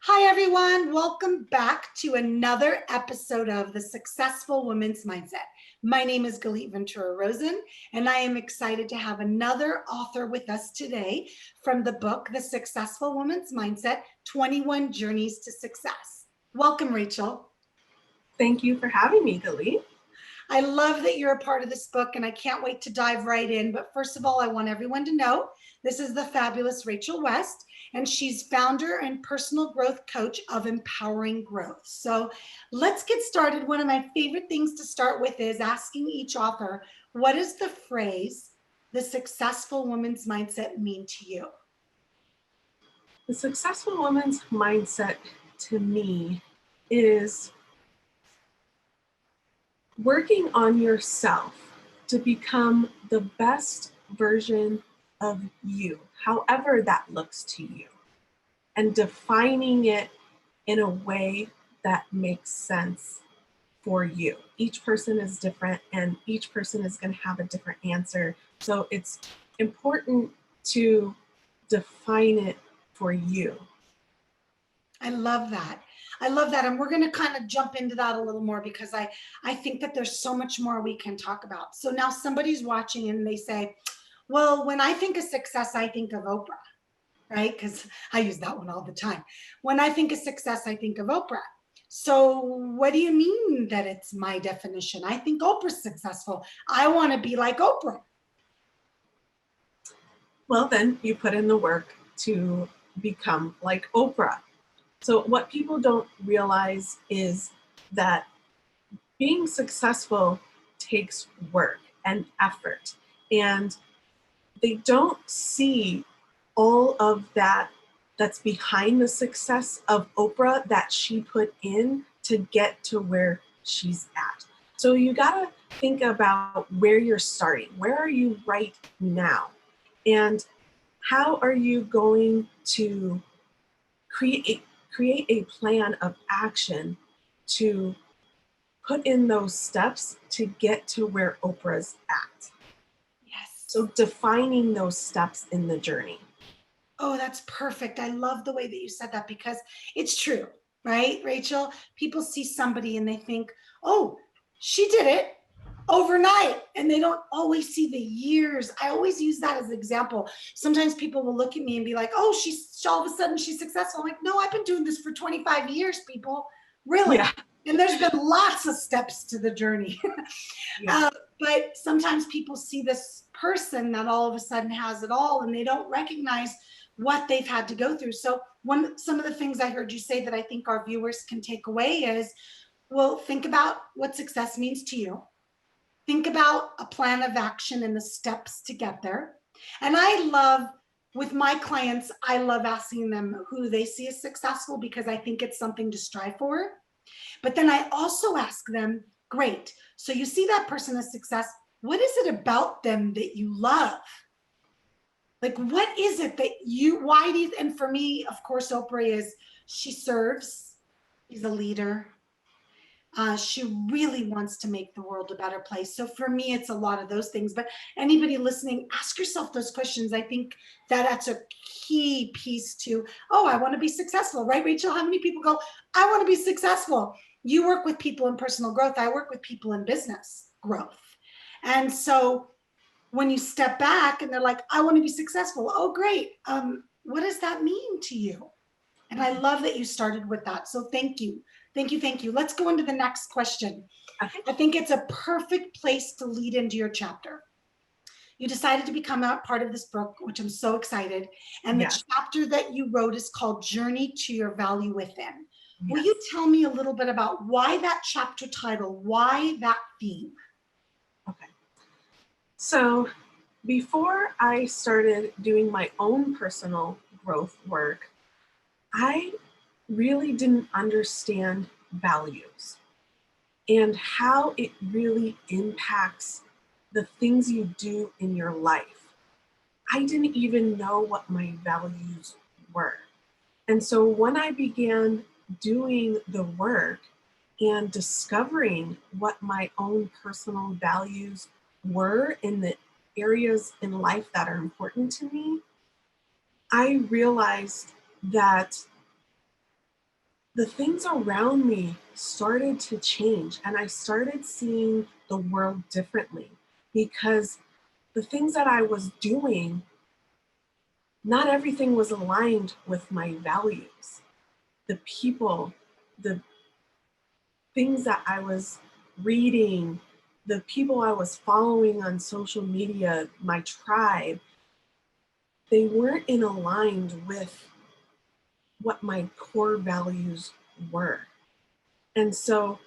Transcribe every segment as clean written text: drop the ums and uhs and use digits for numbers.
Hi, everyone. Welcome back to another episode of The Successful Woman's Mindset. My name is Galit Ventura-Rozen, and I am excited to have another author with us today from the book, The Successful Woman's Mindset, 21 Journeys to Success. Welcome, Rachel. Thank you for having me, Galit. I love that you're a part of this book, and I can't wait to dive right in. But first of all, I want everyone to know this is the fabulous Rachel West, and she's founder and personal growth coach of Empowering Growth. So let's get started. One of my favorite things to start with is asking each author, what does the phrase, the successful woman's mindset, mean to you? The successful woman's mindset to me is working on yourself to become the best version of you, however that looks to you, and defining it in a way that makes sense for you. Each person is different and each person is going to have a different answer. So it's important to define it for you. I love that. I love that. And we're going to kind of jump into that a little more because I think that there's so much more we can talk about. So now somebody's watching and they say, well, when I think of success, I think of Oprah, right? Because I use that one all the time. When I think of success, I think of Oprah. So what do you mean that it's my definition? I think Oprah's successful. I want to be like Oprah. Well, then you put in the work to become like Oprah. So what people don't realize is that being successful takes work and effort, and they don't see all of that that's behind the success of Oprah that she put in to get to where she's at. So you gotta think about where you're starting. Where are you right now? And how are you going to create a plan of action to put in those steps to get to where Oprah's at? Yes. So defining those steps in the journey. Oh, that's perfect. I love the way that you said that because it's true, right, Rachel? People see somebody and they think, oh, she did it overnight, and they don't always see the years. I always use that as an example. Sometimes people will look at me and be like, oh, she's all of a sudden she's successful. I'm like, no, I've been doing this for 25 years, people. Really? Yeah. And there's been lots of steps to the journey. Yeah. But sometimes people see this person that all of a sudden has it all and they don't recognize what they've had to go through. So some of the things I heard you say that I think our viewers can take away is, well, think about what success means to you. Think about a plan of action and the steps to get there. And I love, with my clients, I love asking them who they see as successful because I think it's something to strive for. But then I also ask them, great, so you see that person as success. What is it about them that you love? Like, what is it that why do you, and for me, of course, Oprah is, she serves, she's a leader. She really wants to make the world a better place. So for me, it's a lot of those things. But anybody listening, ask yourself those questions. I think that's a key piece to, oh, I want to be successful, right, Rachel? How many people go, I want to be successful? You work with people in personal growth. I work with people in business growth. And so when you step back and they're like, I want to be successful. Oh, great. What does that mean to you? And I love that you started with that. So thank you. Thank you. Thank you. Let's go into the next question. Okay. I think it's a perfect place to lead into your chapter. You decided to become a part of this book, which I'm so excited. And the chapter that you wrote is called Journey to Your Value Within. Yes. Will you tell me a little bit about why that chapter title, why that theme? Okay. So before I started doing my own personal growth work, I really didn't understand values and how it really impacts the things you do in your life. I didn't even know what my values were. And so when I began doing the work and discovering what my own personal values were in the areas in life that are important to me, I realized that the things around me started to change, and I started seeing the world differently, because the things that I was doing, not everything was aligned with my values. The people, the things that I was reading, the people I was following on social media, my tribe, they weren't in aligned with what my core values were. And so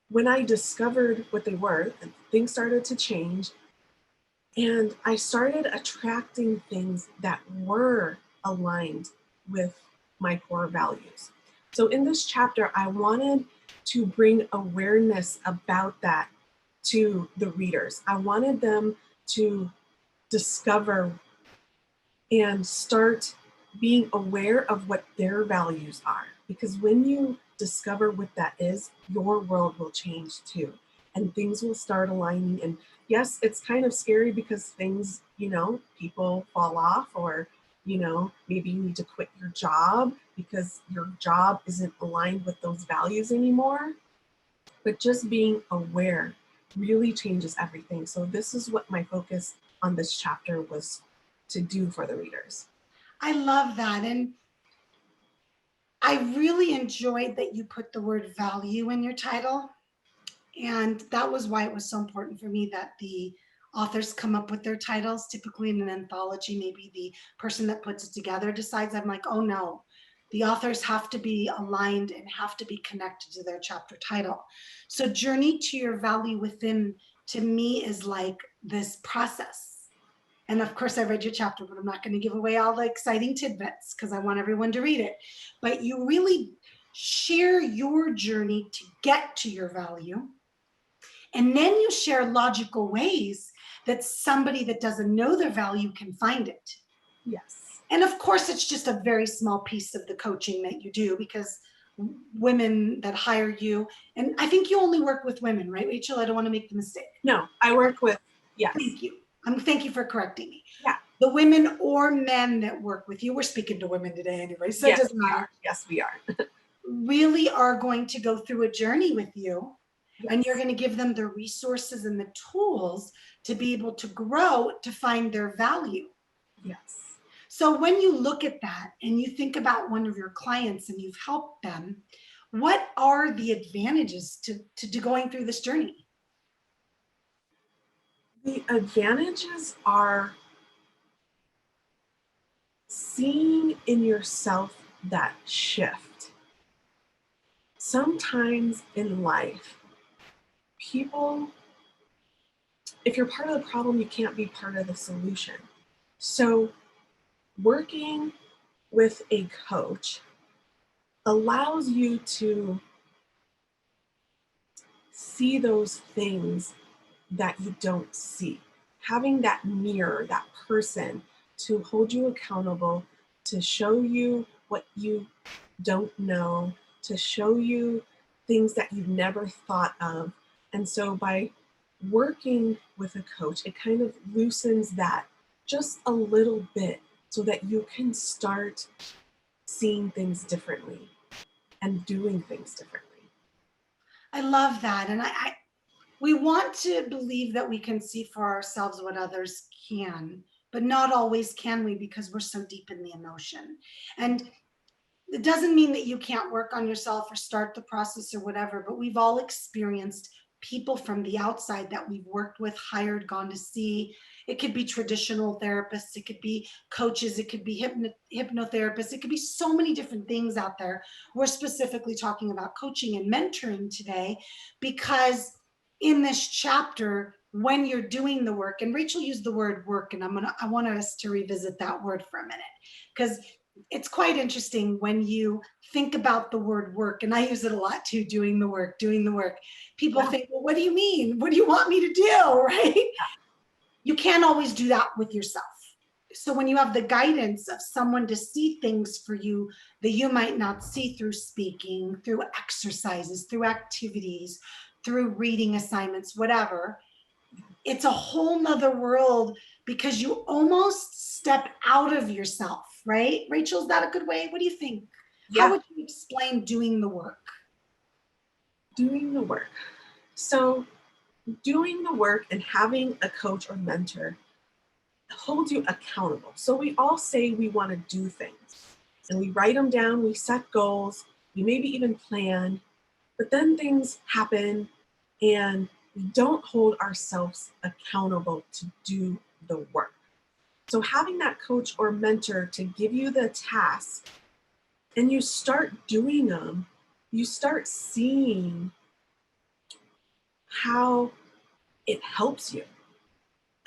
when I discovered what they were, things started to change, and I started attracting things that were aligned with my core values. So in this chapter, I wanted to bring awareness about that to the readers. I wanted them to discover and start being aware of what their values are. Because when you discover what that is, your world will change too. And things will start aligning. And yes, it's kind of scary because things, people fall off, or, maybe you need to quit your job because your job isn't aligned with those values anymore. But just being aware really changes everything. So this is what my focus on this chapter was to do for the readers. I love that. And I really enjoyed that you put the word value in your title. And that was why it was so important for me that the authors come up with their titles. Typically in an anthology, maybe the person that puts it together decides. I'm like, oh no, the authors have to be aligned and have to be connected to their chapter title. So Journey to Your Value Within, to me, is like this process. And of course, I read your chapter, but I'm not going to give away all the exciting tidbits because I want everyone to read it. But you really share your journey to get to your value. And then you share logical ways that somebody that doesn't know their value can find it. Yes. And of course, it's just a very small piece of the coaching that you do, because women that hire you, and I think you only work with women, right, Rachel? I don't want to make the mistake. No, I work with, yes. Thank you. Thank you for correcting me. Yeah. The women or men that work with you, we're speaking to women today anyway, so yes, it doesn't matter. Yes, we are. Really are going to go through a journey with you. Yes. And you're going to give them the resources and the tools to be able to grow, to find their value. Yes. So when you look at that and you think about one of your clients and you've helped them, what are the advantages to going through this journey? The advantages are seeing in yourself that shift. Sometimes in life, people, if you're part of the problem, you can't be part of the solution. So working with a coach allows you to see those things that you don't see. Having that mirror, that person to hold you accountable, to show you what you don't know, to show you things that you've never thought of. And so by working with a coach, it kind of loosens that just a little bit so that you can start seeing things differently and doing things differently. I love that. And we want to believe that we can see for ourselves what others can, but not always can we, because we're so deep in the emotion. And it doesn't mean that you can't work on yourself or start the process or whatever, but we've all experienced people from the outside that we've worked with, hired, gone to see. It could be traditional therapists, it could be coaches, it could be hypnotherapists, it could be so many different things out there. We're specifically talking about coaching and mentoring today, because in this chapter, when you're doing the work, and Rachel used the word work, and I want us to revisit that word for a minute, because it's quite interesting when you think about the word work, and I use it a lot too, doing the work. People think, well, what do you mean? What do you want me to do, right? You can't always do that with yourself. So when you have the guidance of someone to see things for you that you might not see through speaking, through exercises, through activities, through reading assignments, whatever, it's a whole nother world, because you almost step out of yourself, right? Rachel, is that a good way? What do you think? How Yeah, would you explain doing the work? doing the work. So doing the work and having a coach or mentor holds you accountable. So we all say we want to do things and we write them down, we set goals, we maybe even plan, but then things happen and we don't hold ourselves accountable to do the work. So having that coach or mentor to give you the task and you start doing them, you start seeing how it helps you.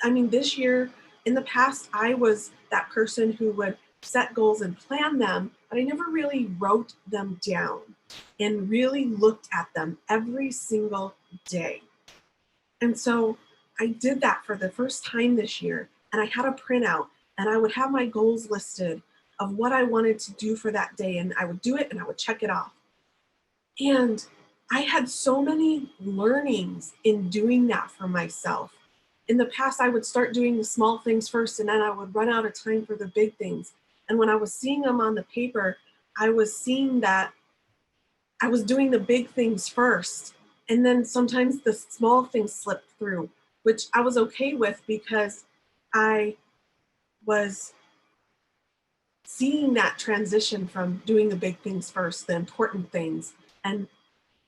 I mean, this year, in the past, I was that person who would set goals and plan them, but I never really wrote them down and really looked at them every single day. And so I did that for the first time this year. And I had a printout and I would have my goals listed of what I wanted to do for that day. And I would do it and I would check it off. And I had so many learnings in doing that for myself. In the past, I would start doing the small things first, and then I would run out of time for the big things. And when I was seeing them on the paper, I was seeing that I was doing the big things first. And then sometimes the small things slipped through, which I was okay with because I was seeing that transition from doing the big things first, the important things, and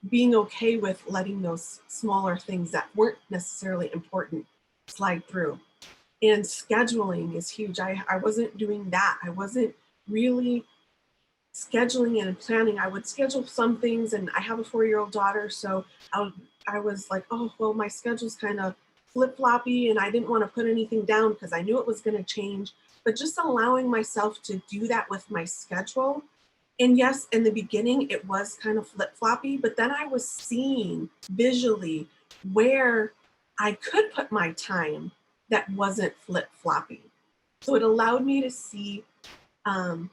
being okay with letting those smaller things that weren't necessarily important slide through. And scheduling is huge. I wasn't doing that. I wasn't really scheduling and planning. I would schedule some things, and I have a 4-year-old daughter, so I was like, oh, well, my schedule's kind of flip floppy, and I didn't want to put anything down because I knew it was going to change. But just allowing myself to do that with my schedule. And yes, in the beginning, it was kind of flip floppy, but then I was seeing visually where I could put my time that wasn't flip floppy. So it allowed me to see um,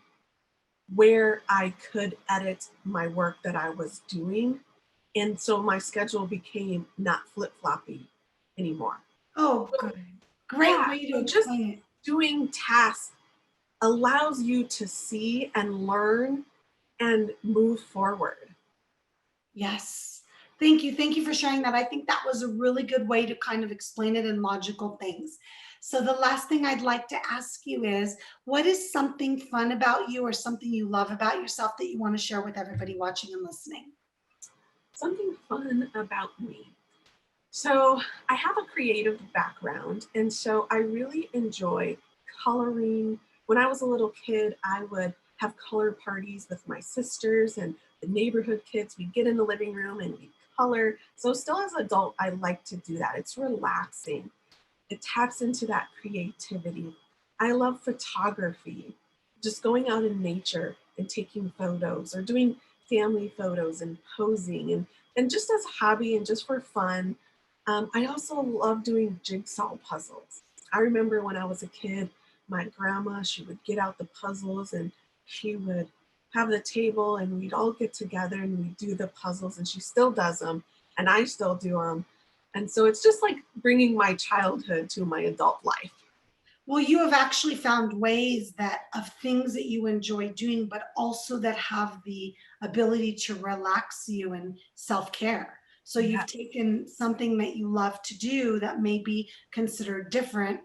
where I could edit my work that I was doing. And so my schedule became not flip floppy anymore. Oh, good. Great Yeah, way to so just explain it. doing tasks allows you to see and learn and move forward. Yes. Thank you. Thank you for sharing that. I think that was a really good way to kind of explain it in logical things. So, the last thing I'd like to ask you is what is something fun about you or something you love about yourself that you want to share with everybody watching and listening? Something fun about me. So, I have a creative background, and so I really enjoy coloring. When I was a little kid, I would have color parties with my sisters and the neighborhood kids. We'd get in the living room and we'd color. So, still as an adult, I like to do that. It's relaxing, it taps into that creativity. I love photography, just going out in nature and taking photos or doing family photos and posing and just as a hobby and just for fun. I also love doing jigsaw puzzles. I remember when I was a kid, my grandma, she would get out the puzzles and she would have the table and we'd all get together and we'd do the puzzles and she still does them and I still do them. And so it's just like bringing my childhood to my adult life. Well, you have actually found ways that of things that you enjoy doing, but also that have the ability to relax you and self-care. So Yeah. you've taken something that you love to do that may be considered different,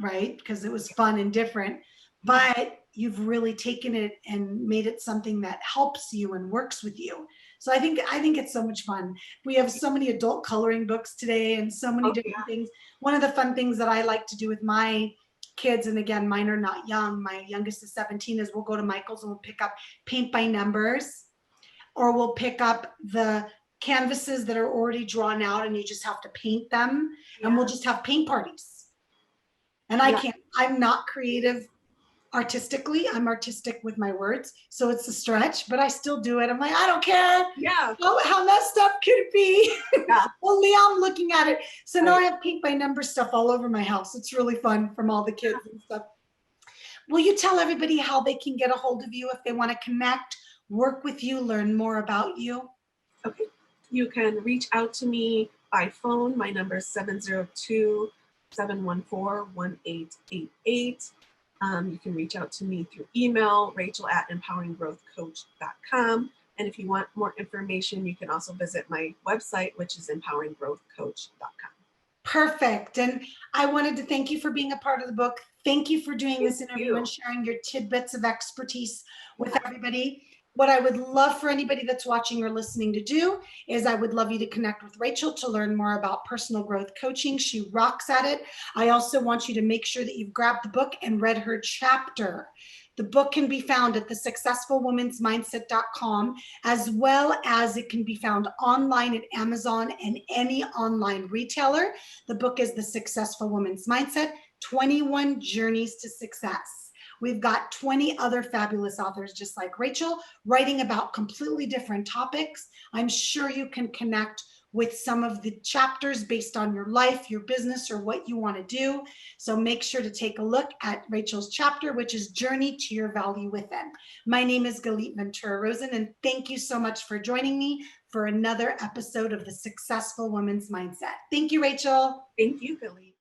right? Because it was fun and different, Yeah. but you've really taken it and made it something that helps you and works with you. So I think it's so much fun. We have so many adult coloring books today and so many Oh, different yeah. things. One of the fun things that I like to do with my kids, and again, mine are not young, my youngest is 17, is we'll go to Michael's and we'll pick up paint by numbers, or we'll pick up the canvases that are already drawn out and you just have to paint them, and we'll Yeah. just have paint parties. And I Yeah. can't, I'm not creative artistically, I'm artistic with my words, so it's a stretch, but I still do it. I'm like, I don't care Yeah. how messed up could it be. Yeah. Only I'm looking at it. So now I Right. have paint by number stuff all over my house. It's really fun from all the kids and stuff. Will you tell everybody how they can get a hold of you if they want to connect, work with you, learn more about you? Okay. You can reach out to me by phone. My number is 702 714 1888. You can reach out to me through email, rachel@empoweringgrowthcoach.com. And if you want more information, you can also visit my website, which is empoweringgrowthcoach.com. Perfect. And I wanted to thank you for being a part of the book. Thank you for doing this Thank interview you. and sharing your tidbits of expertise with everybody. What I would love for anybody that's watching or listening to do is I would love you to connect with Rachel to learn more about personal growth coaching. She rocks at it. I also want you to make sure that you've grabbed the book and read her chapter. The book can be found at thesuccessfulwomansmindset.com, as well as it can be found online at Amazon and any online retailer. The book is The Successful Woman's Mindset, 21 Journeys to Success. We've got 20 other fabulous authors just like Rachel writing about completely different topics. I'm sure you can connect with some of the chapters based on your life, your business, or what you want to do. So make sure to take a look at Rachel's chapter, which is Journey to Your Value Within. My name is Galit Ventura-Rozen, and thank you so much for joining me for another episode of The Successful Woman's Mindset. Thank you, Rachel. Thank you, Galit.